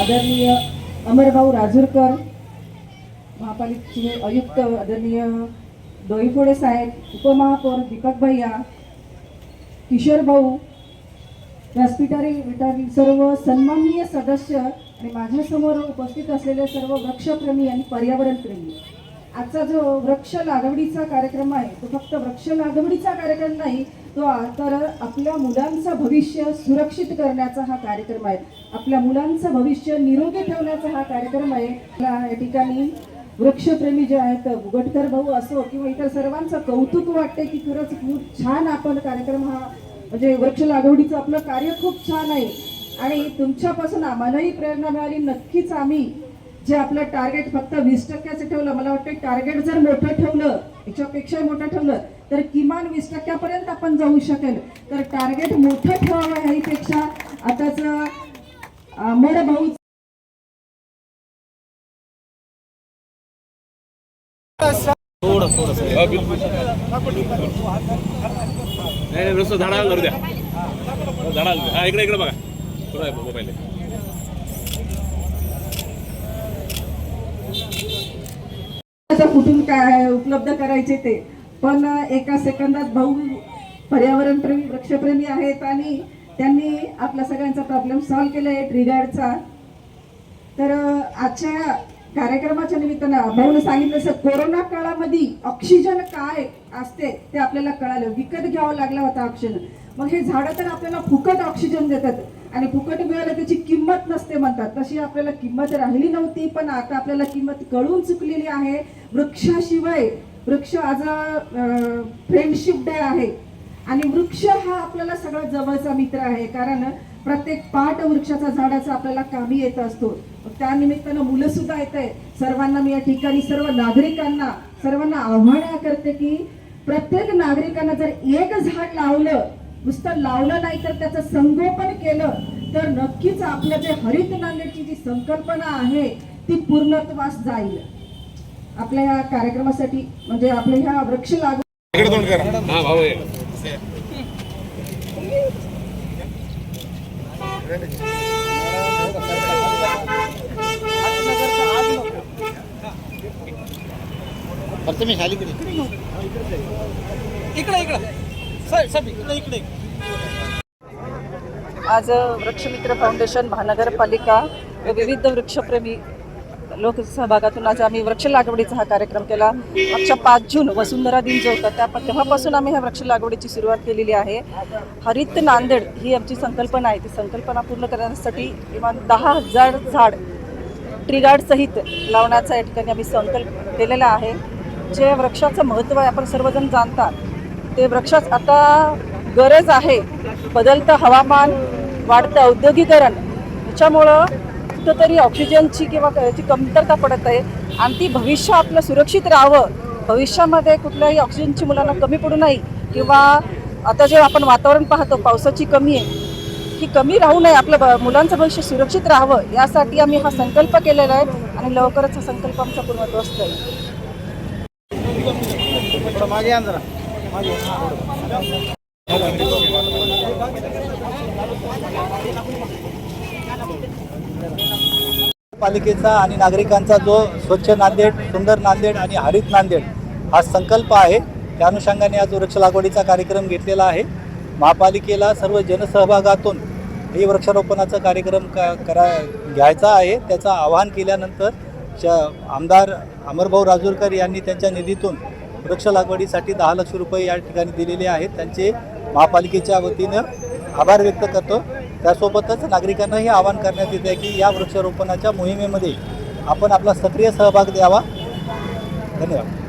आदरणीय अमरभाऊ राजूरकर, महापालिकेचे आयुक्त आदरणीय डोईफोडे साहेब, उपमहापौर दीपक भैया, किशोर भाऊ, व्यासपीठावरील सर्व सन्माननीय सदस्य आणि माझ्यासमोर उपस्थित असलेले सर्व वृक्षप्रेमी आणि पर्यावरणप्रेमी, आजचा जो वृक्ष लागवडीचा कार्यक्रम आहे तो फक्त वृक्ष लागवडीचा कार्यक्रम नाही, तो तर आपल्या मुलांचं भविष्य सुरक्षित करण्याचा हा कार्यक्रम आहे. आपल्या मुलांचं भविष्य निरोगी ठेवण्याचा हा कार्यक्रम आहे. या ठिकाणी वृक्षप्रेमी जे आहेत, बुगटकर भाऊ असो किंवा इतर सर्वांचं कौतुक वाटते की खरंच खूप छान आपण कार्यक्रम हा म्हणजे वृक्ष लागवडीचं आपलं कार्य खूप छान आहे आणि तुमच्यापासून आम्हालाही प्रेरणा मिळाली. नक्कीच आम्ही जे आपलं टार्गेट फक्त 20% ठेवलं, मला वाटतं टार्गेट जर मोठं ठेवलं, याच्यापेक्षा मोठं ठेवलं तर किमान 20% आपण जाऊ शकेल. तर टार्गेट मोठं ठेवावं ह्यापेक्षा आताच अमर भाऊ झाडाला धरू द्या, झाडाला इकडे इकडे बघा थोडा मोबाईल कुठून काय उपलब्ध करायचे ते, पण एका सेकंदात भाऊ पर्यावरणप्रेमी वृक्षप्रेमी आहेत आणि त्यांनी आपल्या सगळ्यांचा प्रॉब्लेम सॉल्व्ह केलाय ट्रिगार्डचा. तर आजच्या कार्यक्रमाच्या निमित्तानं भाऊने सांगितलं असं कोरोना काळामध्ये ऑक्सिजन काय असते ते आपल्याला कळालं, विकत घ्यावं लागला होता ऑक्सिजन. मग हे झाडं तर आपल्याला फुकट ऑक्सिजन देतात आणि फुकट मिळालं त्याची किंमत नसते म्हणतात, तशी आपल्याला किंमत राहिली नव्हती, पण आता आपल्याला किंमत कळून चुकलेली आहे. वृक्षाशिवाय वृक्ष आज फ्रेंडशिप डे आहे आणि वृक्ष हा आपल्याला सगळ्यात जवळचा मित्र आहे, कारण प्रत्येक पाट वृक्षाचा झाडाचा आपल्याला कामी येत असतो. त्या निमित्तानं मुलं सुद्धा येत आहे. सर्वांना मी या ठिकाणी सर्व नागरिकांना सर्वांना आव्हान करते की प्रत्येक नागरिकांना जर एक झाड लावलं, नुसतं लावलं नाही तर त्याचं संगोपन केलं तर नक्कीच आपलं जे हरित नांदेडची जी संकल्पना आहे ती पूर्णत्वास जाईल. आपल्या या कार्यक्रमासाठी म्हणजे आपल्या ह्या वृक्ष लागवड आज वृक्षमित्र फाउंडेशन महानगरपालिका व विविध वृक्षप्रेमी लोक सहभागातून आज आम्ही वृक्ष लागवडीचा हा कार्यक्रम केला. मागच्या 5 जून वसुंधरा दिन जो होता तेव्हापासून आम्ही ह्या वृक्ष लागवडीची सुरुवात केलेली आहे. हरित नांदेड ही आमची संकल्पना आहे. ती संकल्पना पूर्ण करण्यासाठी किमान 10,000 झाड ट्रिगार्ड सहित लावण्याचा या ठिकाणी आम्ही संकल्प केलेला आहे. जे वृक्षाचं महत्त्व आहे आपण सर्वजण जाणतात, ते वृक्षाच आता गरज आहे. बदलतं हवामान, वाढतं औद्योगिकरण याच्यामुळं कुठंतरी ऑक्सिजनची किंवा याची कमतरता पडत आहे आणि ती भविष्य आपलं सुरक्षित राहावं, भविष्यामध्ये कुठल्याही ऑक्सिजनची मुलांना कमी पडू नये किंवा आता जे आपण वातावरण पाहतो पावसाची कमी आहे ही कमी राहू नये, आपलं मुलांचं भविष्य सुरक्षित राहावं यासाठी आम्ही हा संकल्प केलेला आहे आणि लवकरच हा संकल्प आमचा पूर्णत्वास जाईल. पालिकेचा आणि नागरिकांचा जो स्वच्छ नांदेड, सुंदर नांदेड आणि हरित नांदेड हा संकल्प आहे, त्या अनुषंगाने आज वृक्ष लागवडीचा कार्यक्रम घेतलेला आहे. महापालिकेला सर्व जनसहभागातून हे वृक्षारोपणाचा कार्यक्रम घ्यायचा आहे. त्याचं आवाहन केल्यानंतर आमदार अमरभाऊ राजूरकर यांनी त्यांच्या निधीतून वृक्ष लागवडीसाठी 10 लाख रुपये या ठिकाणी दिलेले आहेत. त्यांचे महापालिकेच्या वतीनं आभार व्यक्त करतो. त्यासोबतच नागरिकांनाही आवाहन करण्यात येत आहे की या वृक्षारोपणाच्या मोहिमेमध्ये आपण आपला सक्रिय सहभाग द्यावा. धन्यवाद.